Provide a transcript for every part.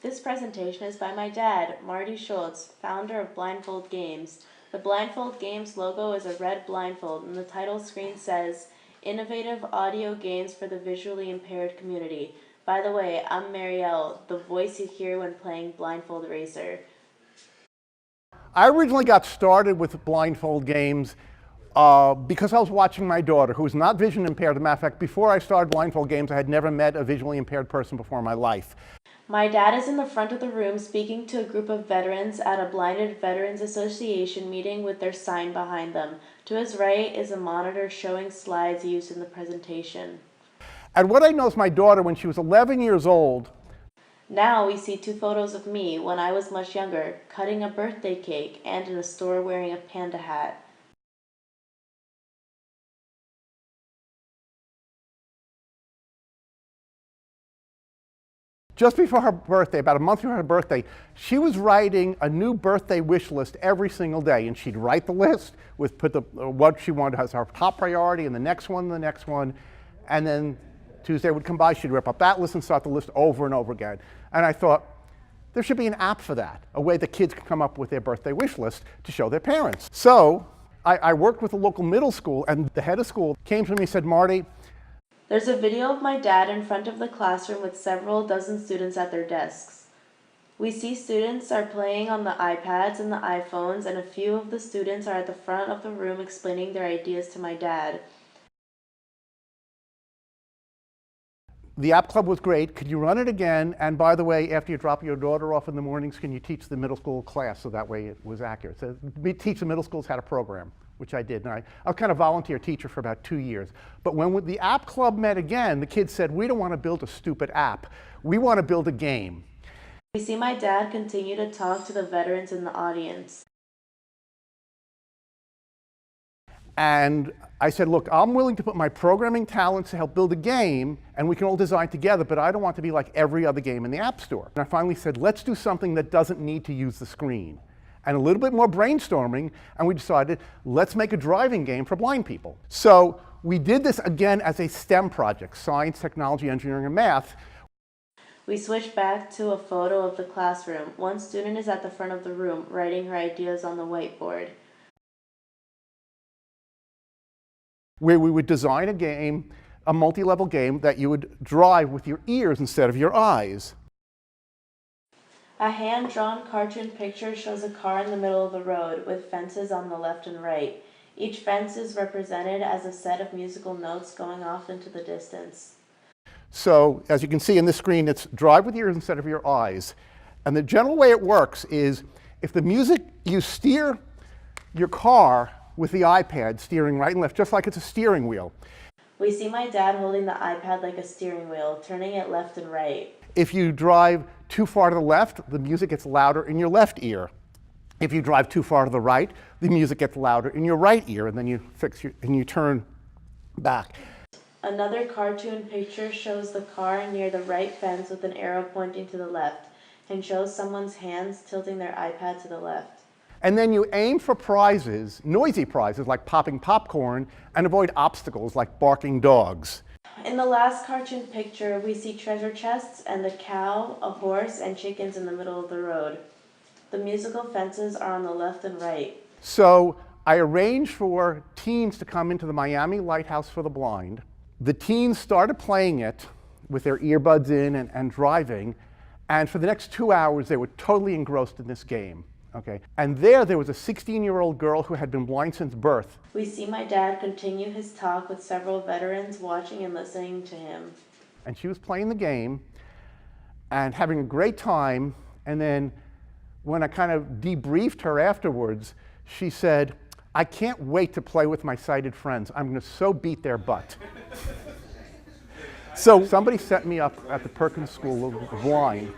This presentation is by my dad, Marty Schultz, founder of Blindfold Games. The Blindfold Games logo is a red blindfold, and the title screen says, Innovative Audio Games for the Visually Impaired Community. By the way, I'm Marielle, the voice you hear when playing Blindfold Racer. I originally got started with Blindfold Games because I was watching my daughter, who was not vision impaired. As a matter of fact, before I started Blindfold Games, I had never met a visually impaired person before in my life. My dad is in the front of the room speaking to a group of veterans at a Blinded Veterans Association meeting with their sign behind them. To his right is a monitor showing slides used in the presentation. And what I know is my daughter, when she was 11 years old. Now we see two photos of me when I was much younger, cutting a birthday cake and in a store wearing a panda hat. Just before her birthday, about a month before her birthday, she was writing a new birthday wish list every single day. And she'd write the list with what she wanted as her top priority, and the next one. And then Tuesday would come by, she'd rip up that list and start the list over and over again. And I thought, there should be an app for that, a way that kids can come up with their birthday wish list to show their parents. So I worked with a local middle school, and the head of school came to me and said, Marty, there's a video of my dad in front of the classroom with several dozen students at their desks. We see students are playing on the iPads and the iPhones, and a few of the students are at the front of the room explaining their ideas to my dad. The app club was great. Could you run it again? And by the way, after you drop your daughter off in the mornings, can you teach the middle school class so that way it was accurate? So we teach the middle schools how to program, which I did. And I was kind of a volunteer teacher for about 2 years. But when the app club met again, the kids said, we don't want to build a stupid app. We want to build a game. We see my dad continue to talk to the veterans in the audience. And I said, look, I'm willing to put my programming talents to help build a game, and we can all design together, but I don't want to be like every other game in the App Store. And I finally said, let's do something that doesn't need to use the screen. And a little bit more brainstorming, and we decided, let's make a driving game for blind people. So we did this again as a STEM project, science, technology, engineering, and math. We switch back to a photo of the classroom. One student is at the front of the room, writing her ideas on the whiteboard. Where we would design a game, a multi-level game that you would drive with your ears instead of your eyes. A hand-drawn cartoon picture shows a car in the middle of the road with fences on the left and right. Each fence is represented as a set of musical notes going off into the distance. So as you can see in this screen, it's drive with your ears instead of your eyes. And the general way it works is if the music, you steer your car with the iPad steering right and left, just like it's a steering wheel. We see my dad holding the iPad like a steering wheel, turning it left and right. If you drive too far to the left, the music gets louder in your left ear. If you drive too far to the right, the music gets louder in your right ear, and then you turn back. Another cartoon picture shows the car near the right fence with an arrow pointing to the left, and shows someone's hands tilting their iPad to the left. And then you aim for prizes, noisy prizes like popping popcorn, and avoid obstacles like barking dogs. In the last cartoon picture, we see treasure chests and a cow, a horse, and chickens in the middle of the road. The musical fences are on the left and right. So I arranged for teens to come into the Miami Lighthouse for the Blind. The teens started playing it with their earbuds in and driving, and for the next 2 hours they were totally engrossed in this game. Okay. And there was a 16-year-old girl who had been blind since birth. We see my dad continue his talk with several veterans watching and listening to him. And she was playing the game and having a great time. And then when I kind of debriefed her afterwards, she said, I can't wait to play with my sighted friends. I'm going to so beat their butt. So somebody set me up at the Perkins School of the Blind.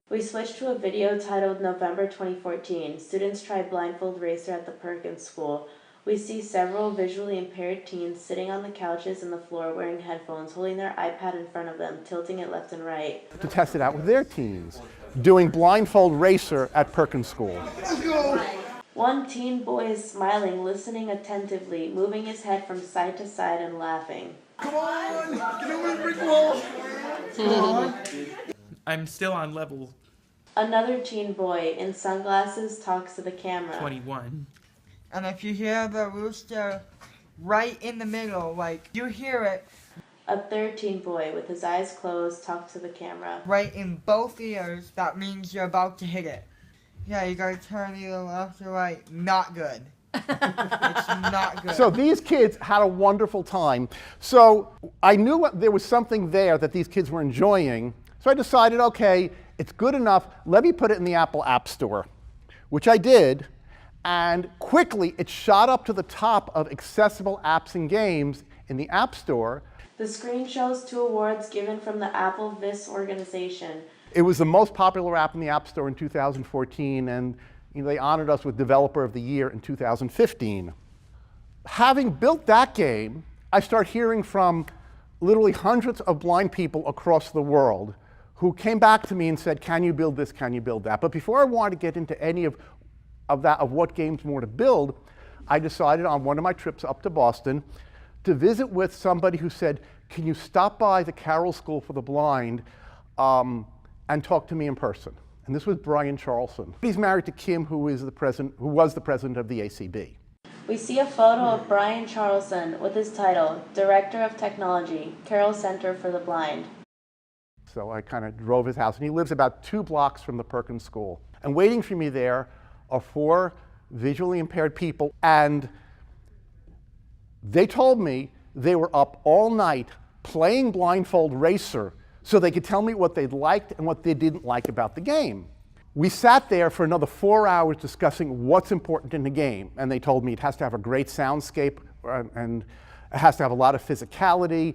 We switch to a video titled November 2014. Students try Blindfold Racer at the Perkins School. We see several visually impaired teens sitting on the couches and the floor wearing headphones, holding their iPad in front of them, tilting it left and right. To test it out with their teens, doing Blindfold Racer at Perkins School. Let's go! One teen boy is smiling, listening attentively, moving his head from side to side and laughing. Come on! Get over the brick wall! Come on! I'm still on level Another teen boy in sunglasses talks to the camera. 21. And if you hear the rooster right in the middle, like you hear it A third teen boy with his eyes closed talks to the camera. right in both ears, that means you're about to hit it. Yeah, you gotta turn either left or right. Not good. It's not good. So these kids had a wonderful time. So I knew there was something there that these kids were enjoying. So I decided, okay, it's good enough. Let me put it in the Apple App Store, which I did. And quickly, it shot up to the top of accessible apps and games in the App Store. The screen shows 2 awards given from the Apple Vis organization. It was the most popular app in the App Store in 2014, and they honored us with Developer of the Year in 2015. Having built that game, I start hearing from literally hundreds of blind people across the world who came back to me and said, can you build this, can you build that? But before I wanted to get into any of what games more to build, I decided on one of my trips up to Boston to visit with somebody who said, can you stop by the Carroll School for the Blind and talk to me in person? And this was Brian Charlson. He's married to Kim, who was the president of the ACB. We see a photo of Brian Charlson with his title, Director of Technology, Carroll Center for the Blind. So I kind of drove his house, and he lives about 2 blocks from the Perkins School. And waiting for me there are 4 visually impaired people, and they told me they were up all night playing Blindfold Racer so they could tell me what they liked and what they didn't like about the game. We sat there for another 4 hours discussing what's important in the game, and they told me it has to have a great soundscape, and it has to have a lot of physicality,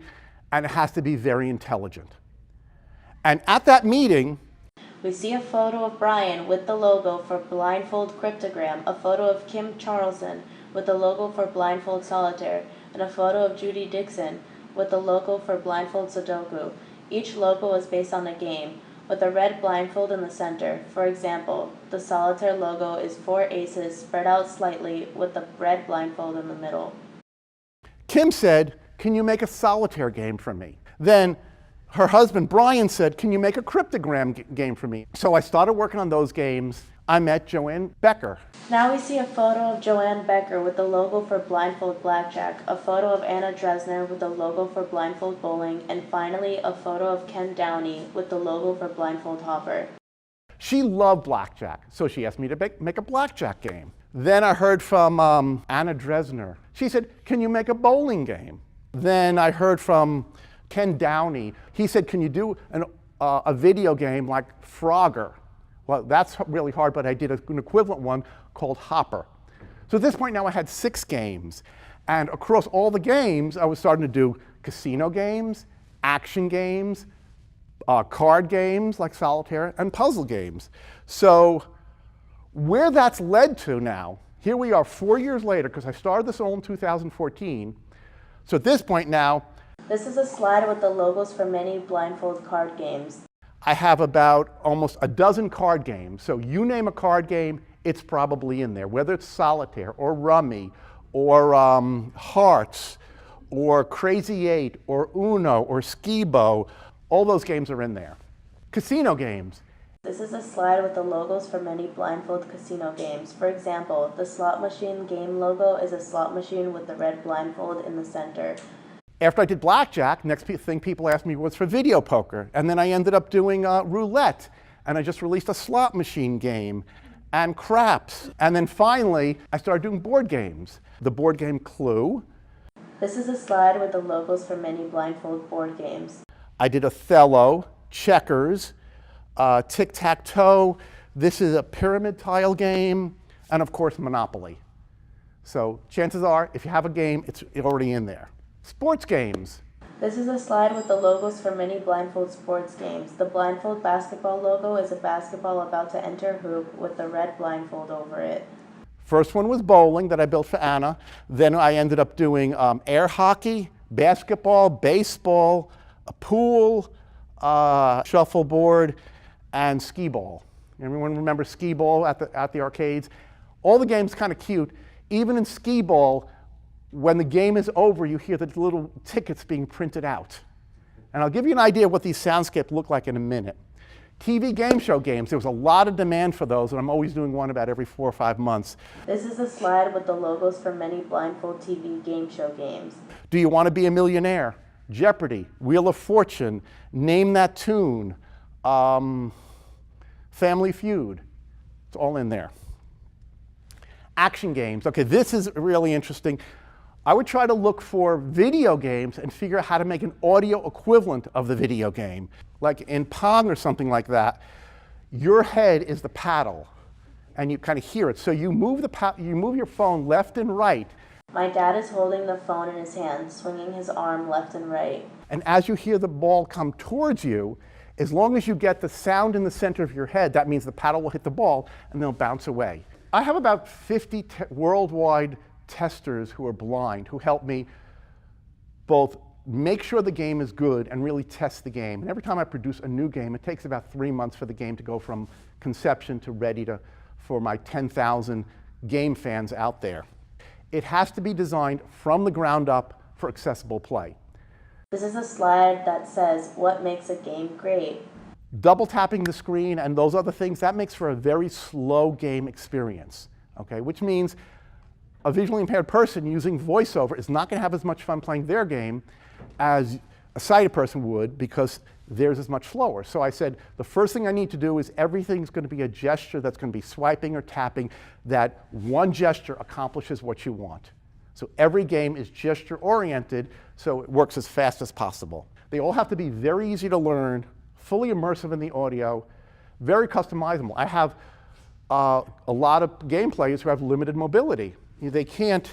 and it has to be very intelligent. And at that meeting, We see a photo of Brian with the logo for Blindfold Cryptogram, a photo of Kim Charlson with the logo for Blindfold Solitaire, and a photo of Judy Dixon with the logo for Blindfold Sudoku. Each logo is based on a game, with a red blindfold in the center. For example, the Solitaire logo is 4 aces spread out slightly with the red blindfold in the middle. Kim said, can you make a solitaire game for me? Then her husband, Brian, said, can you make a cryptogram game for me? So I started working on those games. I met Joanne Becker. Now we see a photo of Joanne Becker with the logo for Blindfold Blackjack, a photo of Anna Dresner with the logo for Blindfold Bowling, and finally a photo of Ken Downey with the logo for Blindfold Hopper. She loved blackjack, so she asked me to make a blackjack game. Then I heard from Anna Dresner. She said, can you make a bowling game? Then I heard from Ken Downey. He said, can you do a video game like Frogger? Well, that's really hard, but I did an equivalent one called Hopper. So at this point now I had 6 games. And across all the games, I was starting to do casino games, action games, card games like solitaire, and puzzle games. So where that's led to now, here we are 4 years later, because I started this all in 2014. So at this point now, This is a slide with the logos for many blindfold card games. I have about almost a dozen card games. So you name a card game, it's probably in there, whether it's solitaire or rummy or hearts or Crazy 8 or Uno or Skibo. All those games are in there. Casino games. This is a slide with the logos for many blindfold casino games. For example, the slot machine game logo is a slot machine with the red blindfold in the center. After I did blackjack, next thing people asked me was for video poker. And then I ended up doing roulette. And I just released a slot machine game and craps. And then finally, I started doing board games. The board game Clue. This is a slide with the logos for many blindfold board games. I did Othello, checkers, tic-tac-toe. This is a pyramid tile game. And of course, Monopoly. So chances are, if you have a game, it's already in there. Sports games. This is a slide with the logos for many blindfold sports games. The blindfold basketball logo is a basketball about to enter a hoop with the red blindfold over it. First one was bowling that I built for Anna. Then I ended up doing air hockey, basketball, baseball, a pool, shuffleboard, and skee ball. Everyone remember skee ball at the arcades? All the games kind of cute. Even in skee ball, when the game is over, you hear the little tickets being printed out. And I'll give you an idea of what these soundscapes look like in a minute. TV game show games. There was a lot of demand for those, and I'm always doing one about every 4 or 5 months. This is a slide with the logos for many Blindfold TV game show games. Do you want to be a millionaire? Jeopardy, Wheel of Fortune, Name That Tune, Family Feud. It's all in there. Action games. Okay, this is really interesting. I would try to look for video games and figure out how to make an audio equivalent of the video game. Like in Pong or something like that, your head is the paddle, and you kind of hear it. So you move your phone left and right. My dad is holding the phone in his hand, swinging his arm left and right. And as you hear the ball come towards you, as long as you get the sound in the center of your head, that means the paddle will hit the ball and they'll bounce away. I have about 50 worldwide testers who are blind who help me both make sure the game is good and really test the game. And every time I produce a new game, it takes about 3 months for the game to go from conception to ready for my 10,000 game fans out there. It has to be designed from the ground up for accessible play. This is a slide that says, what makes a game great? Double tapping the screen and those other things, that makes for a very slow game experience, okay? Which means a visually impaired person using voiceover is not going to have as much fun playing their game as a sighted person would, because theirs is much slower. So I said, the first thing I need to do is everything's going to be a gesture that's going to be swiping or tapping, that one gesture accomplishes what you want. So every game is gesture oriented, so it works as fast as possible. They all have to be very easy to learn, fully immersive in the audio, very customizable. I have a lot of game players who have limited mobility. They can't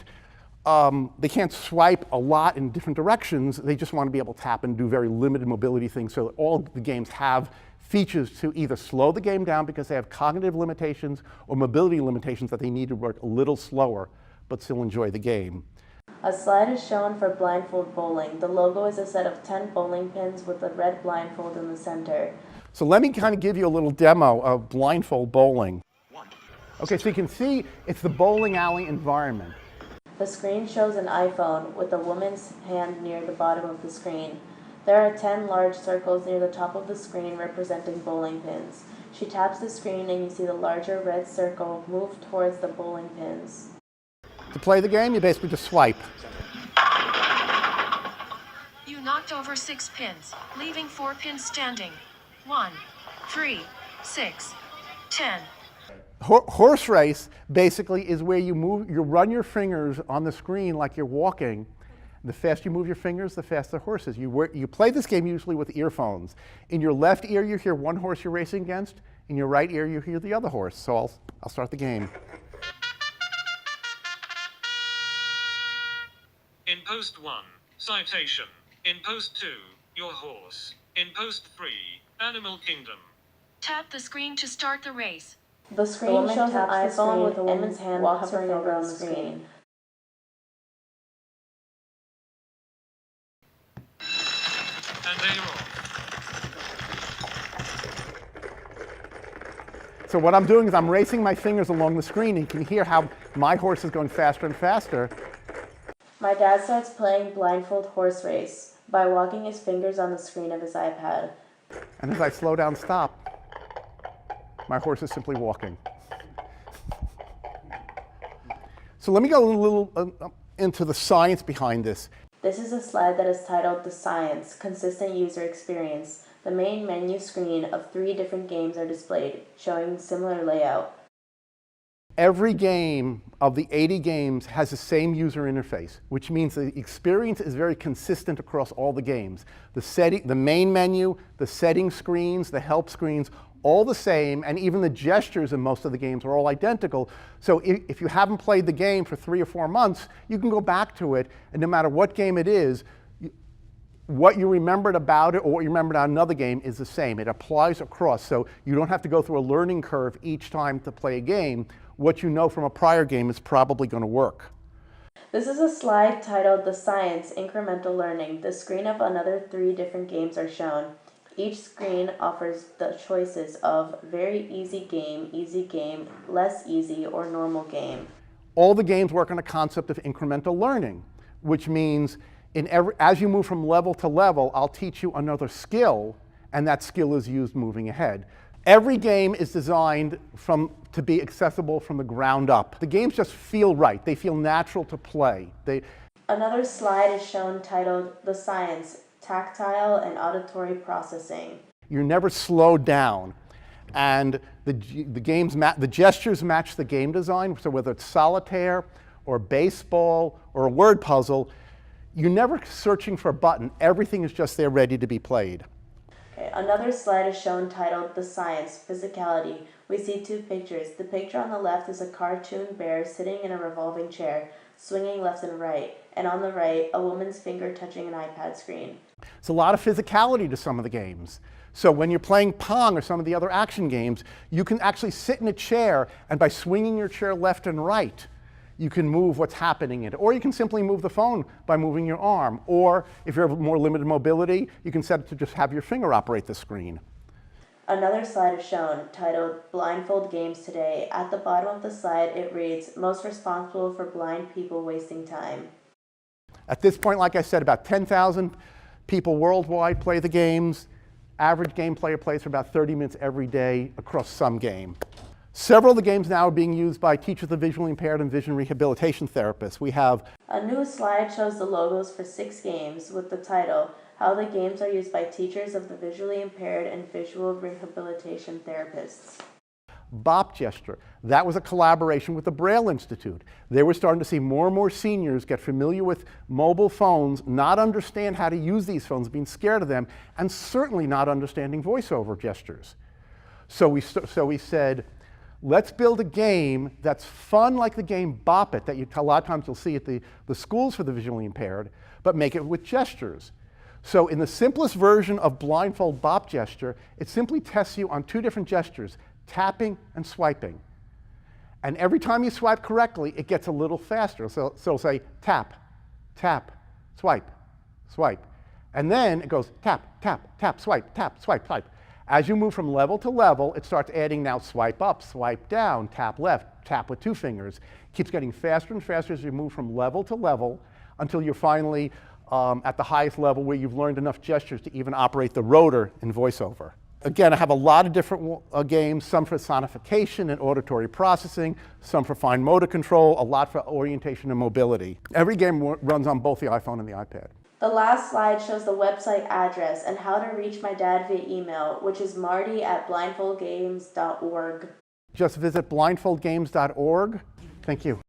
swipe a lot in different directions. They just want to be able to tap and do very limited mobility things, so that all the games have features to either slow the game down because they have cognitive limitations or mobility limitations that they need to work a little slower but still enjoy the game. A slide is shown for blindfold bowling. The logo is a set of 10 bowling pins with a red blindfold in the center. So let me kind of give you a little demo of blindfold bowling. Okay, so you can see it's the bowling alley environment. The screen shows an iPhone with a woman's hand near the bottom of the screen. There are 10 large circles near the top of the screen representing bowling pins. She taps the screen and you see the larger red circle move towards the bowling pins. To play the game, you basically just swipe. You knocked over 6 pins, leaving 4 pins standing. 1, 3, 6, 10. Horse race basically is where you run your fingers on the screen like you're walking. The faster you move your fingers, the faster the horse is. You play this game usually with earphones. In your left ear, you hear one horse you're racing against. In your right ear, you hear the other horse. So I'll start the game. In post 1, citation. In post 2, your horse. In post 3, Animal Kingdom. Tap the screen to start the race. The screen shows an iPhone with a woman's hand hovering over the screen. And they are off. So what I'm doing is I'm racing my fingers along the screen, and you can hear how my horse is going faster and faster. My dad starts playing blindfold horse race by walking his fingers on the screen of his iPad. And as I slow down, stop, my horse is simply walking. So let me go a little into the science behind this. This is a slide that is titled The Science, Consistent User Experience. The main menu screen of 3 different games are displayed, showing similar layout. Every game of the 80 games has the same user interface, which means the experience is very consistent across all the games. The main menu, the setting screens, the help screens, all the same, and even the gestures in most of the games are all identical. So if you haven't played the game for 3 or 4 months, you can go back to it, and no matter what game it is, what you remembered about it or what you remembered on another game is the same. It applies across, so you don't have to go through a learning curve each time to play a game. What you know from a prior game is probably going to work. This is a slide titled The Science, Incremental Learning. The screen of another 3 different games are shown. Each screen offers the choices of very easy game, less easy, or normal game. All the games work on a concept of incremental learning, which means as you move from level to level, I'll teach you another skill, and that skill is used moving ahead. Every game is designed to be accessible from the ground up. The games just feel right. They feel natural to play. Another slide is shown titled The Science, Tactile and Auditory Processing. You're never slowed down. And the gestures match the game design, so whether it's solitaire or baseball or a word puzzle, you're never searching for a button. Everything is just there ready to be played. Okay, another slide is shown titled The Science, Physicality. We see two pictures. The picture on the left is a cartoon bear sitting in a revolving chair, swinging left and right, and on the right, a woman's finger touching an iPad screen. It's a lot of physicality to some of the games. So when you're playing Pong or some of the other action games, you can actually sit in a chair, and by swinging your chair left and right, you can move what's happening in it. Or you can simply move the phone by moving your arm. Or if you have more limited mobility, you can set it to just have your finger operate the screen. Another slide is shown titled Blindfold Games Today. At the bottom of the slide, it reads, Most responsible for blind people wasting time. At this point, like I said, about 10,000 people worldwide play the games. Average game player plays for about 30 minutes every day across some game. Several of the games now are being used by teachers of visually impaired and vision rehabilitation therapists. We have a new slide shows the logos for 6 games with the title, How the Games Are Used by Teachers of the Visually Impaired and Visual Rehabilitation Therapists. Bop Gesture. That was a collaboration with the Braille Institute. They were starting to see more and more seniors get familiar with mobile phones, not understand how to use these phones, being scared of them, and certainly not understanding voiceover gestures. So we said, let's build a game that's fun like the game Bop It, that a lot of times you'll see at the schools for the visually impaired, but make it with gestures. So in the simplest version of Blindfold Bop Gesture, it simply tests you on 2 different gestures, tapping and swiping. And every time you swipe correctly, it gets a little faster. So it'll say tap, tap, swipe, swipe. And then it goes tap, tap, tap, swipe, swipe. As you move from level to level, it starts adding now swipe up, swipe down, tap left, tap with 2 fingers. It keeps getting faster and faster as you move from level to level until you're finally at the highest level where you've learned enough gestures to even operate the rotor in VoiceOver. Again, I have a lot of different games, some for sonification and auditory processing, some for fine motor control, a lot for orientation and mobility. Every game runs on both the iPhone and the iPad. The last slide shows the website address and how to reach my dad via email, which is marty@blindfoldgames.org. Just visit blindfoldgames.org. Thank you.